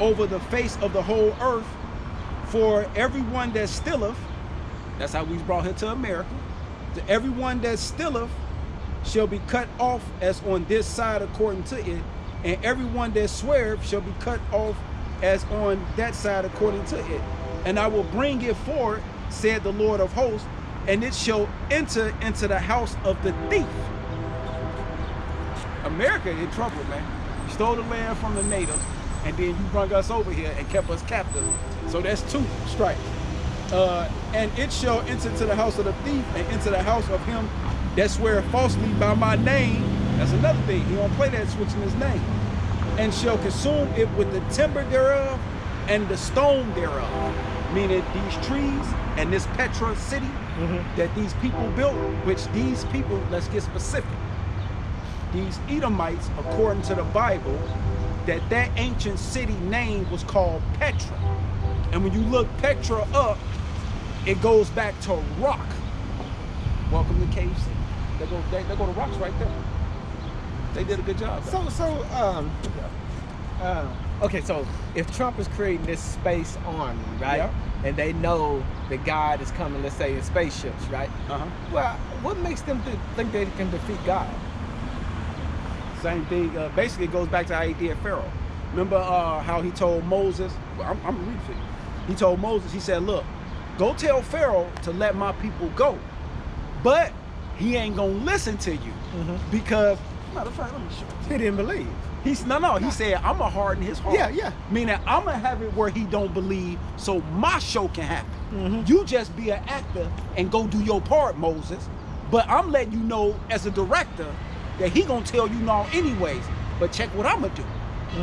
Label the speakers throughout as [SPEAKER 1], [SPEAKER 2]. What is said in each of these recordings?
[SPEAKER 1] over the face of the whole earth, for everyone that stealeth, that's how we brought here to America, to everyone that stealeth shall be cut off as on this side according to it, and everyone that sweareth shall be cut off as on that side according to it. And I will bring it forward, said the Lord of hosts, and it shall enter into the house of the thief. America in trouble, man. You stole the land from the natives, and then you brought us over here and kept us captive. So that's 2 strikes. And it shall enter into the house of the thief, and into the house of him that sweareth falsely by my name. That's another thing. He don't play that switching his name. And shall consume it with the timber thereof and the stone thereof. Meaning these trees and this Petra city that these people built, which these people, let's get specific. These Edomites, according to the Bible, that ancient city name was called Petra. And when you look Petra up, it goes back to rock. Welcome to Cave City. They go to rocks right there. They did a good job.
[SPEAKER 2] Okay, so if Trump is creating this space army, right?
[SPEAKER 1] Yeah.
[SPEAKER 2] And they know that God is coming, let's say, in spaceships, right? Well, what makes them think they can defeat God?
[SPEAKER 1] Same thing. Basically, it goes back to how he did Pharaoh. Remember how he told Moses? Well, I'm reading for you. He told Moses, he said, look, go tell Pharaoh to let my people go. But he ain't going to listen to you. Because, matter of fact, let me show you.
[SPEAKER 2] He didn't believe.
[SPEAKER 1] He said, I'm going to harden his heart.
[SPEAKER 2] Yeah.
[SPEAKER 1] Meaning, I'm going to have it where he don't believe so my show can happen. You just be an actor and go do your part, Moses. But I'm letting you know as a director that he going to tell you no anyways. But check what I'm going to do.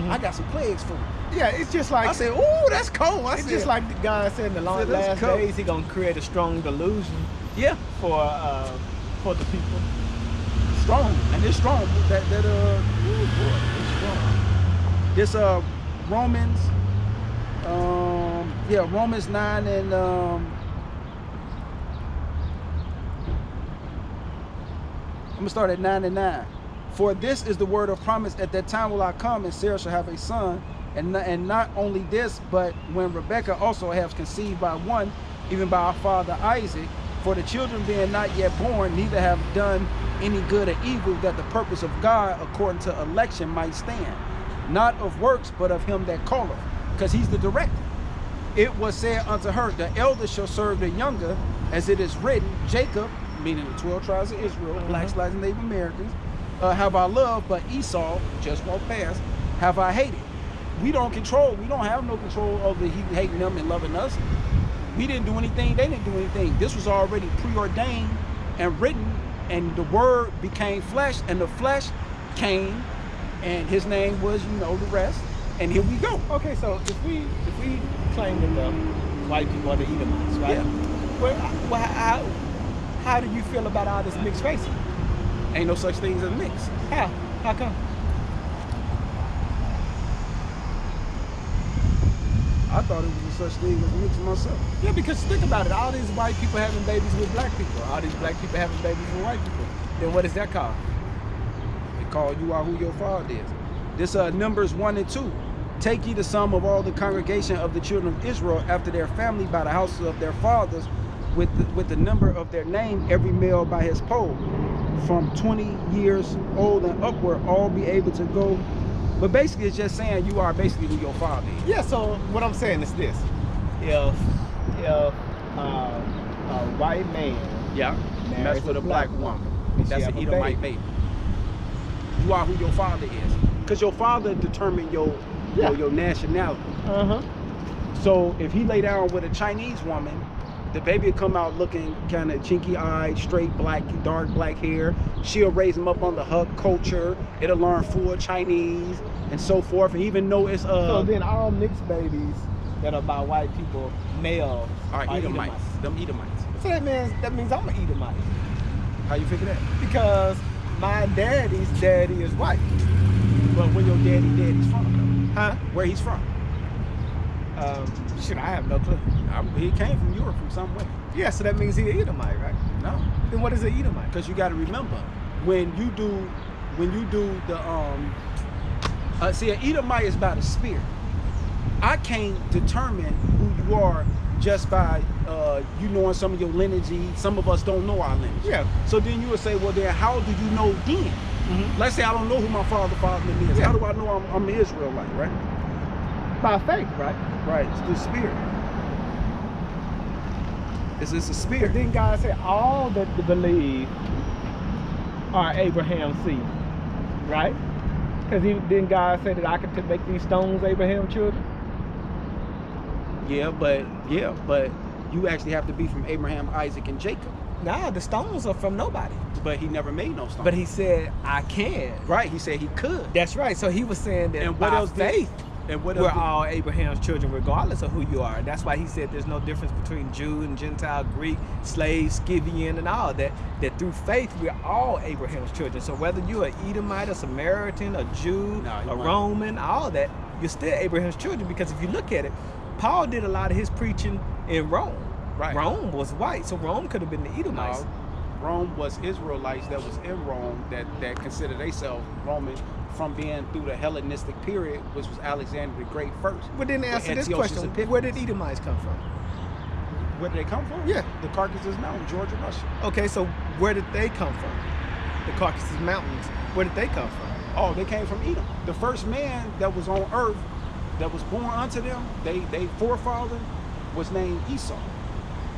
[SPEAKER 1] I got some plagues for you.
[SPEAKER 2] Yeah, it's just like...
[SPEAKER 1] I said, ooh, that's cold.
[SPEAKER 2] It's just like the guy said in the last days, he going to create a strong delusion.
[SPEAKER 1] Yeah.
[SPEAKER 2] For the people.
[SPEAKER 1] Strong. And it's strong. Ooh, boy, it's strong. This Romans, Romans 9 and I'm gonna start at 9 and 9. For this is the word of promise, at that time will I come, and Sarah shall have a son, and not only this, but when Rebekah also has conceived by one, even by our father Isaac, for the children being not yet born, neither have done any good or evil, that the purpose of God according to election might stand, not of works, but of him that calleth, because he's the director. It was said unto her, the elder shall serve the younger, as it is written, Jacob, meaning the 12 tribes of Israel, blacks, blacks, and Native Americans, have I loved, but Esau, just walked past, have I hated. We don't have no control over he hating them and loving us. We didn't do anything, they didn't do anything. This was already preordained and written, and the word became flesh, and the flesh came, and his name was, the rest, and here we go.
[SPEAKER 2] Okay, so if we claim that the white people are the Edomites, right?
[SPEAKER 1] Yeah.
[SPEAKER 2] Well, how do you feel about all this mixed racing?
[SPEAKER 1] Ain't no such thing as a mix.
[SPEAKER 2] How? How come?
[SPEAKER 1] I thought it was a such thing as a mix myself.
[SPEAKER 2] Yeah, because think about it. All these white people having babies with black people. All these black people having babies with white people. Then what is that called?
[SPEAKER 1] They call you out who your father is. This Numbers 1 and 2. Take ye the sum of all the congregation of the children of Israel after their family by the houses of their fathers, with the number of their name, every male by his poll. From 20 years old and upward, all be able to go. But basically, it's just saying you are basically who your father is.
[SPEAKER 2] Yeah, so what I'm saying is this. If a white man
[SPEAKER 1] mess with a black woman, that's an Edomite baby. You are who your father is. Because your father determined your nationality. So if he lay down with a Chinese woman, the baby will come out looking kind of chinky-eyed, straight black, dark black hair. She'll raise him up on the hug culture. It'll learn full Chinese and so forth. And even though it's
[SPEAKER 2] so then all mixed babies that are by white people, males,
[SPEAKER 1] are Edomites. Them Edomites.
[SPEAKER 2] So that means I'm an Edomite.
[SPEAKER 1] How you figure that?
[SPEAKER 2] Because my daddy's daddy is white.
[SPEAKER 1] But where your daddy's from?
[SPEAKER 2] Huh?
[SPEAKER 1] Where he's from?
[SPEAKER 2] Shit, I have no clue.
[SPEAKER 1] He came from Europe from somewhere.
[SPEAKER 2] Yeah, so that means he's an Edomite, right?
[SPEAKER 1] No.
[SPEAKER 2] Then what is an Edomite?
[SPEAKER 1] Because you got to remember, when you do the see, an Edomite is about a spirit. I can't determine who you are just by you knowing some of your lineage. Some of us don't know our lineage.
[SPEAKER 2] Yeah.
[SPEAKER 1] So then you would say, well, then how do you know then? Let's say I don't know who my father is.
[SPEAKER 2] Yeah.
[SPEAKER 1] How do I know I'm an Israelite, right?
[SPEAKER 2] By faith, right?
[SPEAKER 1] Right. It's the spirit. It's a
[SPEAKER 2] But
[SPEAKER 1] spirit.
[SPEAKER 2] then God said, all that believe are Abraham's seed, right? Because then God said that I could make these stones Abraham's children.
[SPEAKER 1] Yeah, but you actually have to be from Abraham, Isaac, and Jacob.
[SPEAKER 2] Nah, the stones are from nobody.
[SPEAKER 1] But he never made no stone.
[SPEAKER 2] But he said, I can.
[SPEAKER 1] right, he said he could.
[SPEAKER 2] That's right. So he was saying that
[SPEAKER 1] And what
[SPEAKER 2] by
[SPEAKER 1] else did-
[SPEAKER 2] faith,
[SPEAKER 1] And what
[SPEAKER 2] we're
[SPEAKER 1] else?
[SPEAKER 2] all Abraham's children regardless of who you are. That's why he said there's no difference between Jew and Gentile, Greek, slave, Scythian, and all that. That through faith, we're all Abraham's children. So whether you're an Edomite, a Samaritan, a Jew,
[SPEAKER 1] No, you
[SPEAKER 2] a
[SPEAKER 1] weren't.
[SPEAKER 2] Roman, all that, you're still Abraham's children. Because if you look at it, Paul did a lot of his preaching in Rome.
[SPEAKER 1] Right.
[SPEAKER 2] Rome was white, so Rome could have been the Edomites.
[SPEAKER 1] No, Rome was Israelites that was in Rome that considered themselves Roman from being through the Hellenistic period, which was Alexander the Great first.
[SPEAKER 2] But then
[SPEAKER 1] With
[SPEAKER 2] answer this
[SPEAKER 1] Antiochus
[SPEAKER 2] question,
[SPEAKER 1] Epiphanes.
[SPEAKER 2] where did Edomites come from?
[SPEAKER 1] Where did they come from?
[SPEAKER 2] Yeah.
[SPEAKER 1] The Caucasus Mountain, Georgia, Russia.
[SPEAKER 2] Okay, so where did they come from? The Caucasus Mountains, where did they come from?
[SPEAKER 1] Oh, they came from Edom. The first man that was on earth that was born unto them, they forefather was named Esau.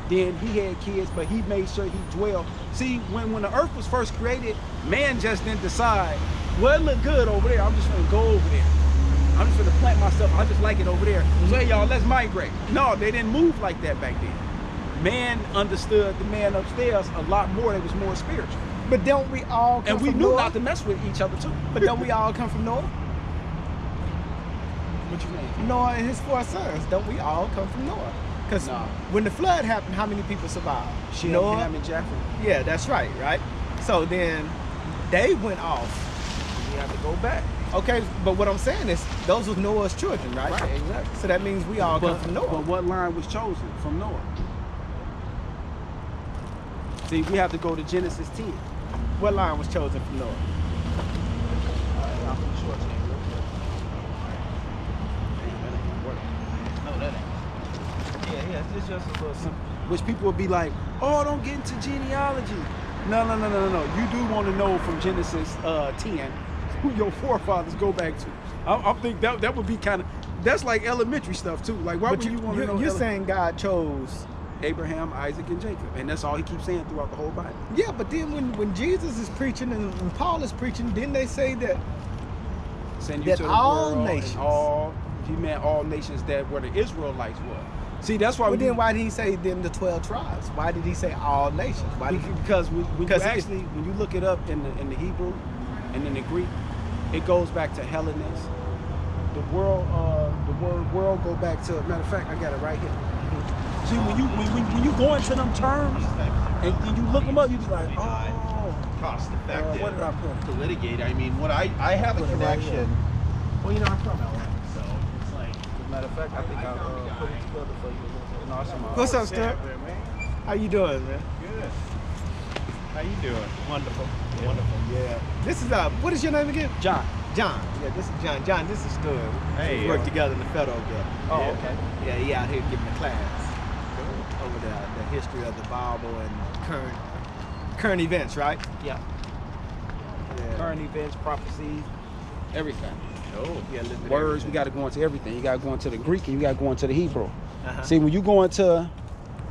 [SPEAKER 1] Then he had kids, but he made sure he dwelled. See, when the earth was first created, man just didn't decide, well, it look good over there, I'm just gonna go over there. I'm just gonna plant myself, I just like it over there. So hey, y'all, let's migrate. No, they didn't move like that back then. Man understood the man upstairs a lot more, that was more spiritual.
[SPEAKER 2] But don't we all come
[SPEAKER 1] And we
[SPEAKER 2] from
[SPEAKER 1] knew
[SPEAKER 2] Noah?
[SPEAKER 1] not to mess with each other too.
[SPEAKER 2] But don't we all come from Noah?
[SPEAKER 1] What you mean?
[SPEAKER 2] Noah and his 4 sons. Don't we all come from Noah? Because
[SPEAKER 1] No.
[SPEAKER 2] when the flood happened, how many people survived?
[SPEAKER 1] Shem,
[SPEAKER 2] Noah.
[SPEAKER 1] Ham, and Japheth.
[SPEAKER 2] Yeah, that's right, right? So then they went off.
[SPEAKER 1] We have to go back.
[SPEAKER 2] Okay, but what I'm saying is those was Noah's children, right?
[SPEAKER 1] Right, exactly.
[SPEAKER 2] So that means we all come from Noah.
[SPEAKER 1] But what line was chosen from Noah? See, we have to go to Genesis 10.
[SPEAKER 2] What line was chosen from Noah?
[SPEAKER 1] No, that ain't. Yeah, it's just a little simple. Which people would be like, oh, don't get into genealogy. No. You do want to know from Genesis 10 who your forefathers go back to. I think that would be kind of, that's like elementary stuff too. Like, why
[SPEAKER 2] But
[SPEAKER 1] would you want to know?
[SPEAKER 2] you're saying God chose.
[SPEAKER 1] Abraham, Isaac, and Jacob. And that's all he keeps saying throughout the whole Bible.
[SPEAKER 2] Yeah, but then when Jesus is preaching and when Paul is preaching, didn't they say that
[SPEAKER 1] Send
[SPEAKER 2] That
[SPEAKER 1] to the
[SPEAKER 2] all
[SPEAKER 1] world
[SPEAKER 2] nations.
[SPEAKER 1] and all, he meant all nations that were the Israelites were. See, that's why
[SPEAKER 2] But then why did he say them the 12 tribes? Why did he say all nations? Why did he,
[SPEAKER 1] because when you
[SPEAKER 2] Because
[SPEAKER 1] actually when you look it up in the Hebrew and in the Greek, it goes back to Hellenes. The word world go back to, matter of fact, I got it right here. See, when you go into them terms and you look them up, you be like, oh,
[SPEAKER 3] Cost effective
[SPEAKER 1] what did I put?
[SPEAKER 3] to litigate. I mean, what I have a
[SPEAKER 1] Put it right
[SPEAKER 3] connection. Well, you know, I'm from LA, so it's like.
[SPEAKER 1] Matter of fact, I think I put it together for you. No, it's in my
[SPEAKER 2] What's up,
[SPEAKER 3] Sit
[SPEAKER 2] Stuart?
[SPEAKER 3] up there, man.
[SPEAKER 2] How you doing, man?
[SPEAKER 3] Good. How you doing?
[SPEAKER 2] Wonderful.
[SPEAKER 3] Wonderful.
[SPEAKER 2] Yeah. This is what is your name again?
[SPEAKER 1] John.
[SPEAKER 2] John. Yeah, this is John. John, this is Stuart.
[SPEAKER 3] Hey,
[SPEAKER 2] We work
[SPEAKER 3] yeah.
[SPEAKER 2] together in the federal building.
[SPEAKER 1] Oh,
[SPEAKER 3] Yeah.
[SPEAKER 1] okay.
[SPEAKER 2] Yeah, he out here giving a class over the history of the Bible and current events, right?
[SPEAKER 1] Yeah.
[SPEAKER 2] Yeah.
[SPEAKER 1] Current events, prophecies, everything.
[SPEAKER 3] Oh,
[SPEAKER 2] Yeah, a little bit of
[SPEAKER 1] Words, we
[SPEAKER 2] everything.
[SPEAKER 1] got to go into everything. You got to go into the Greek and you got to go into the Hebrew.
[SPEAKER 2] Uh-huh.
[SPEAKER 1] See, when you go into,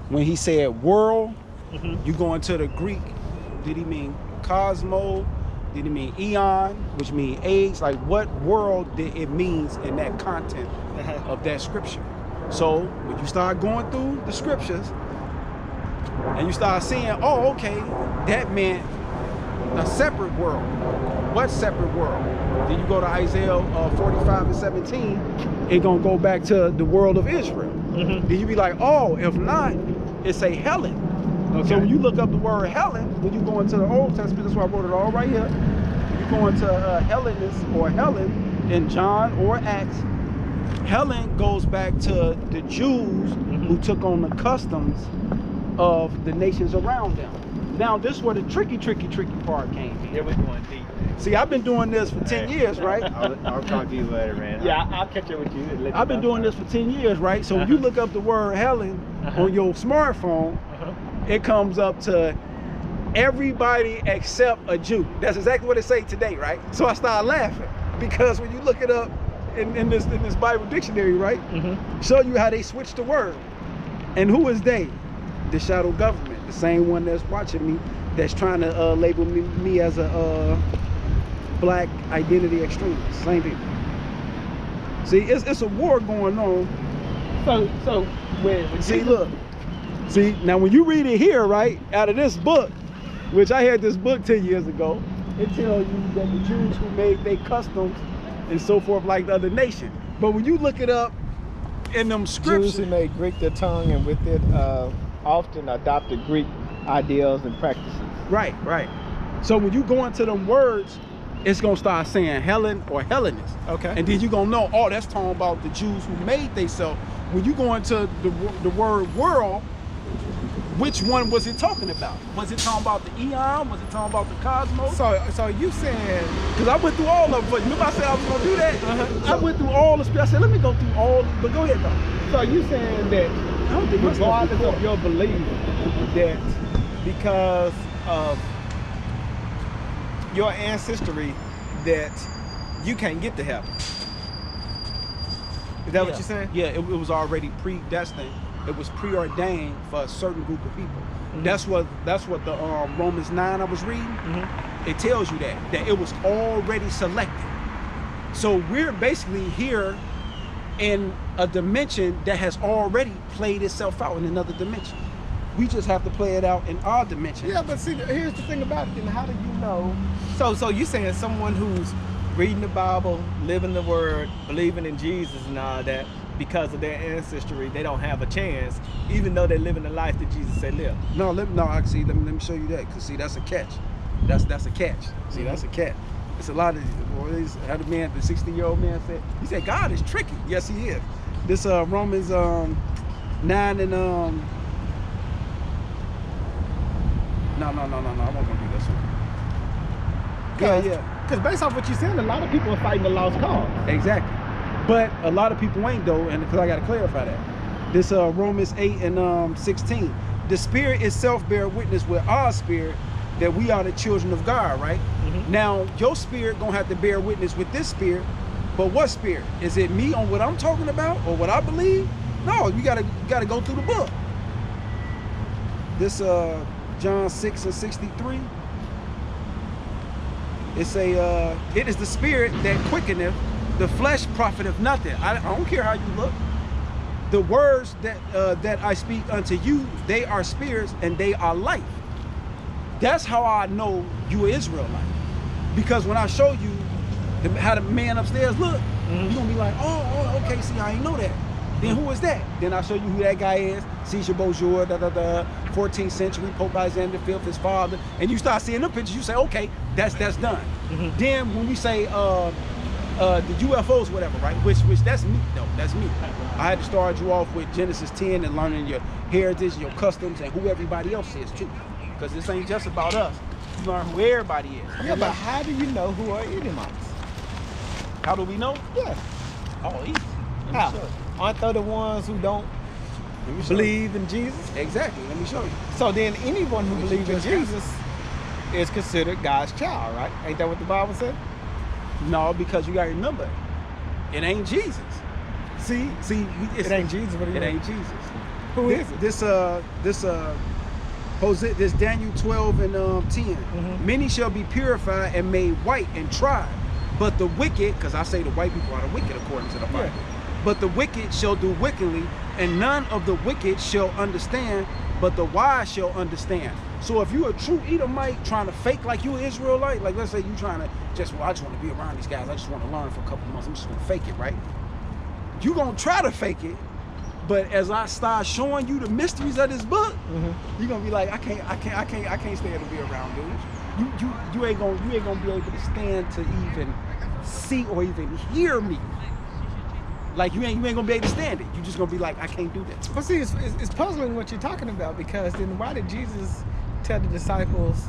[SPEAKER 1] when he said world,
[SPEAKER 2] Mhm.
[SPEAKER 1] you go into the Greek. Did he mean cosmo? Did he mean eon, which means age? Like, what world did it means in that content
[SPEAKER 2] Uh-huh.
[SPEAKER 1] of that scripture? So when you start going through the scriptures and you start seeing, oh, okay, that meant a separate world. What separate world? Then you go to Isaiah 45 and 17, it gonna go back to the world of Israel.
[SPEAKER 2] Mhm.
[SPEAKER 1] Then you be like, oh, if not, it's a Helen.
[SPEAKER 2] Okay.
[SPEAKER 1] So when you look up the word Helen, when you go into the Old Testament, that's why I wrote it all right here. You go into Hellenist or Helen in John or Acts. Helen goes back to the Jews who took on the customs of the nations around them. Now this is where the tricky part came in.
[SPEAKER 2] Yeah, we're going deep.
[SPEAKER 1] See, I've been doing this for 10 years, right?
[SPEAKER 3] I'll talk to you later, man.
[SPEAKER 2] Yeah, I'll catch up with you. and let you
[SPEAKER 1] I've been
[SPEAKER 2] know.
[SPEAKER 1] doing this for 10 years, right? So when you look up the word Helen on your smartphone, it comes up to everybody except a Jew. That's exactly what it say today, right? So I started laughing because when you look it up in this Bible dictionary, right? Show you how they switched the word. And who is they? The shadow government, the same one that's watching me, that's trying to label me as a black identity extremist. Same people. See, it's a war going on.
[SPEAKER 2] So when
[SPEAKER 1] See, look. See, now when you read it here, right, out of this book, which I had this book 10 years ago, it tells you that the Jews who made their customs and so forth like the other nation. But when you look it up in them scriptures,
[SPEAKER 2] Jews who made Greek their tongue and with it often adopted Greek ideals and practices.
[SPEAKER 1] right. So when you go into them words, it's gonna start saying Helen or Hellenist.
[SPEAKER 2] Okay.
[SPEAKER 1] And then you're gonna know, oh, that's talking about the Jews who made themselves. When you go into the word world, which one was it talking about? Was it talking about the eon? Was it talking about the cosmos?
[SPEAKER 2] So you saying
[SPEAKER 1] Because I went through all of them. But remember I said I was going to do that? I went through all the I said, let me go through all. But go ahead, though.
[SPEAKER 2] so you saying that
[SPEAKER 1] I don't think my stuff
[SPEAKER 2] regardless
[SPEAKER 1] is
[SPEAKER 2] of your belief that because of your ancestry that you can't get to heaven. Is that what you're saying?
[SPEAKER 1] Yeah, it was already predestined. It was preordained for a certain group of people. That's what the Romans 9 I was reading. It tells you that it was already selected. So we're basically here in a dimension that has already played itself out in another dimension. We just have to play it out in our dimension.
[SPEAKER 2] Yeah, but see, here's the thing about it. Then how do you know? So you saying someone who's reading the Bible, living the Word, believing in Jesus and all that, because of their ancestry, they don't have a chance, even though they're living the life that Jesus said live.
[SPEAKER 1] I see. Let me show you that. Cause see, that's a catch. That's a catch. See, that's a catch. It's a lot of how the 60-year-old man said. He said God is tricky. Yes, he is. This Romans 9 and no. I wasn't gonna do this one. Yeah.
[SPEAKER 2] Because based off what you're saying, a lot of people are fighting the lost cause.
[SPEAKER 1] Exactly. But a lot of people ain't though, and because I got to clarify that. This Romans 8 and 16. The Spirit itself bear witness with our spirit that we are the children of God, right? Now, your spirit gonna have to bear witness with this spirit, but what spirit? Is it me on what I'm talking about or what I believe? No, you gotta go through the book. This John 6 and 63. It say, it is the spirit that quickeneth, the flesh profiteth nothing. I don't care how you look. The words that I speak unto you, they are spirits and they are life. That's how I know you are Israelite. Because when I show you how the man upstairs look, you're gonna be like, oh, okay, see, I ain't know that. Then who is that? Then I'll show you who that guy is. Caesar Borgia, 14th century, Pope Alexander V, his father. And you start seeing them pictures, you say, okay, that's done. Then when we say the UFOs, whatever, right? Which that's me, though. That's me. I had to start you off with Genesis 10 and learning your heritage, your customs, and who everybody else is too. Because this ain't just about us. You learn who everybody is.
[SPEAKER 2] Yeah, but how do you know who are Edomites?
[SPEAKER 1] How do we know?
[SPEAKER 2] Yeah.
[SPEAKER 1] Oh, easy. Let me
[SPEAKER 2] How?
[SPEAKER 1] show you.
[SPEAKER 2] Aren't they the ones who don't
[SPEAKER 1] Let me show you.
[SPEAKER 2] believe in Jesus?
[SPEAKER 1] Exactly. Let me show you.
[SPEAKER 2] So then anyone who
[SPEAKER 1] Which
[SPEAKER 2] believes in
[SPEAKER 1] you just
[SPEAKER 2] Jesus is considered God's child, right? Ain't that what the Bible said?
[SPEAKER 1] No, because you got to remember, it ain't Jesus. See,
[SPEAKER 2] It ain't Jesus, but
[SPEAKER 1] it ain't Jesus.
[SPEAKER 2] Who is it?
[SPEAKER 1] This Daniel 12 and 10. Many shall be purified and made white and tried, but the wicked, because I say the white people are the wicked according to the Bible.
[SPEAKER 2] Yeah.
[SPEAKER 1] But the wicked shall do wickedly, and none of the wicked shall understand, but the wise shall understand. So if you're a true Edomite trying to fake like you an Israelite, like let's say you trying to I just want to be around these guys, I just want to learn for a couple months, I'm just gonna fake it, right? You gonna try to fake it, but as I start showing you the mysteries of this book, you're gonna be like, I can't stand to be around dudes. You ain't gonna be able to stand to even see or even hear me. Like you ain't gonna be able to stand it. You just gonna be like, I can't do that.
[SPEAKER 2] But see, it's puzzling what you're talking about, because then why did Jesus tell the disciples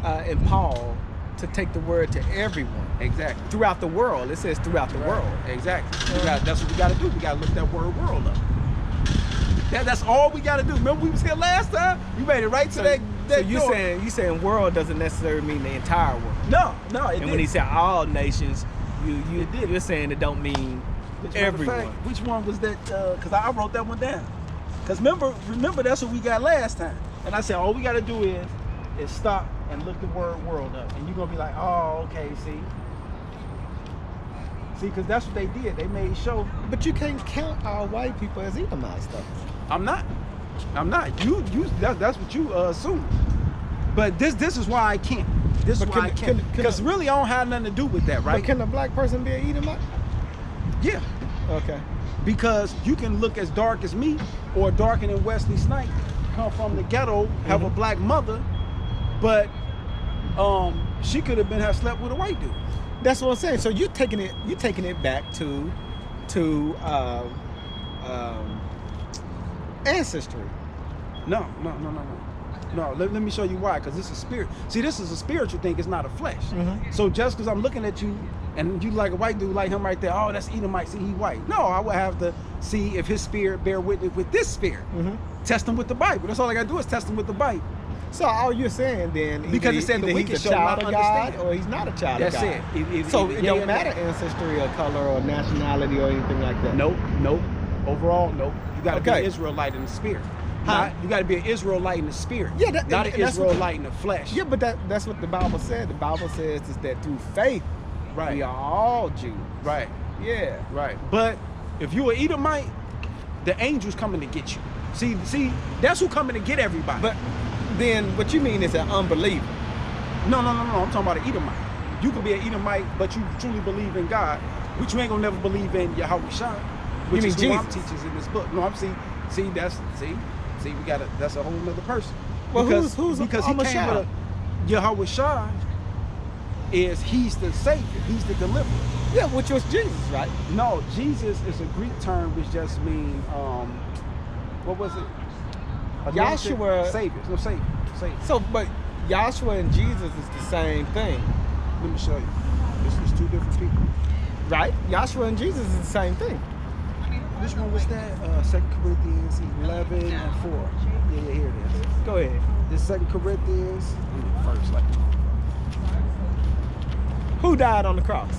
[SPEAKER 2] and Paul to take the word to everyone
[SPEAKER 1] Exactly.
[SPEAKER 2] throughout the world. It says throughout the world.
[SPEAKER 1] Exactly. That's what we got to do. We got to look that word world up. That's all we got to do. Remember we was here last time? You made it right to that
[SPEAKER 2] So you
[SPEAKER 1] door.
[SPEAKER 2] saying world doesn't necessarily mean the entire world.
[SPEAKER 1] No, it
[SPEAKER 2] And
[SPEAKER 1] didn't.
[SPEAKER 2] when he said all nations,
[SPEAKER 1] It did.
[SPEAKER 2] you're saying it don't mean
[SPEAKER 1] As a matter of
[SPEAKER 2] everyone.
[SPEAKER 1] fact, which one was that? Because I wrote that one down. Because remember that's what we got last time. And I said all we got to do is stop and look the word world up, and you're gonna be like, oh, okay, see, because that's what they did. They made sure.
[SPEAKER 2] But you can't count all white people as Edomites, though.
[SPEAKER 1] I'm not. You that's what you assume. But this is why I can't. This is
[SPEAKER 2] But
[SPEAKER 1] why I
[SPEAKER 2] can-
[SPEAKER 1] can't. Because really I don't have nothing to do with that, right?
[SPEAKER 2] But can a black person be an Edomite?
[SPEAKER 1] Yeah.
[SPEAKER 2] Okay.
[SPEAKER 1] Because you can look as dark as me or darker than Wesley Snipes, come from the ghetto, have a black mother, but she could have slept with a white dude.
[SPEAKER 2] That's what I'm saying. So you're taking it back to ancestry.
[SPEAKER 1] No. Let me show you why. Because this is spirit. See, this is a spiritual thing. It's not a flesh.
[SPEAKER 2] Mhm.
[SPEAKER 1] So just because I'm looking at you and you like a white dude like him right there, oh, that's Edomite. See, he white. No, I would have to see if his spirit bear witness with this spirit.
[SPEAKER 2] Mm-hmm.
[SPEAKER 1] Test him with the Bible. That's all I gotta do is test him with the Bible.
[SPEAKER 2] So all you're saying then,
[SPEAKER 1] Because
[SPEAKER 2] either-
[SPEAKER 1] it said the
[SPEAKER 2] either
[SPEAKER 1] wicked
[SPEAKER 2] he's a
[SPEAKER 1] shall
[SPEAKER 2] child
[SPEAKER 1] not
[SPEAKER 2] of God
[SPEAKER 1] understand.
[SPEAKER 2] or he's not a child
[SPEAKER 1] That's
[SPEAKER 2] of God.
[SPEAKER 1] it.
[SPEAKER 2] So it
[SPEAKER 1] yeah,
[SPEAKER 2] don't
[SPEAKER 1] yeah,
[SPEAKER 2] matter
[SPEAKER 1] yeah.
[SPEAKER 2] ancestry or color or nationality or anything like that.
[SPEAKER 1] Nope. Overall, nope. You got to be
[SPEAKER 2] Okay.
[SPEAKER 1] an Israelite in the spirit.
[SPEAKER 2] Huh?
[SPEAKER 1] You got to be an Israelite in the spirit.
[SPEAKER 2] Yeah,
[SPEAKER 1] not an
[SPEAKER 2] and that's what
[SPEAKER 1] Israelite in the flesh.
[SPEAKER 2] Yeah, but that's what the Bible said. The Bible says is that through faith,
[SPEAKER 1] Right.
[SPEAKER 2] we are all Jews.
[SPEAKER 1] Right.
[SPEAKER 2] Yeah.
[SPEAKER 1] Right. But if you an Edomite, the angels coming to get you. See, that's who coming to get everybody.
[SPEAKER 2] But then what you mean is an unbeliever.
[SPEAKER 1] No. I'm talking about an Edomite. You could be an Edomite, but you truly believe in God, which you ain't gonna never believe in Yahweh Shai, which
[SPEAKER 2] You
[SPEAKER 1] is
[SPEAKER 2] mean
[SPEAKER 1] who I'm
[SPEAKER 2] Jesus?
[SPEAKER 1] teaching in this book. No, I'm see, we gotta. That's a whole nother person.
[SPEAKER 2] Well,
[SPEAKER 1] because
[SPEAKER 2] who's
[SPEAKER 1] because he came
[SPEAKER 2] Amashai?
[SPEAKER 1] with a Yahweh Shai he's the savior, he's the deliverer.
[SPEAKER 2] Yeah, which was Jesus, right?
[SPEAKER 1] No, Jesus is a Greek term which just means what was it? Anointed
[SPEAKER 2] Yahshua-
[SPEAKER 1] Savior. No, Savior.
[SPEAKER 2] So, but Joshua and Jesus is the same thing,
[SPEAKER 1] Let me show you. It's two different people.
[SPEAKER 2] right? Joshua and Jesus is the same thing.
[SPEAKER 1] Which one was that? 2 Corinthians 11 and 4. Yeah, here it is.
[SPEAKER 2] Go ahead.
[SPEAKER 1] This 2 Corinthians, first, like,
[SPEAKER 2] Who died on the cross?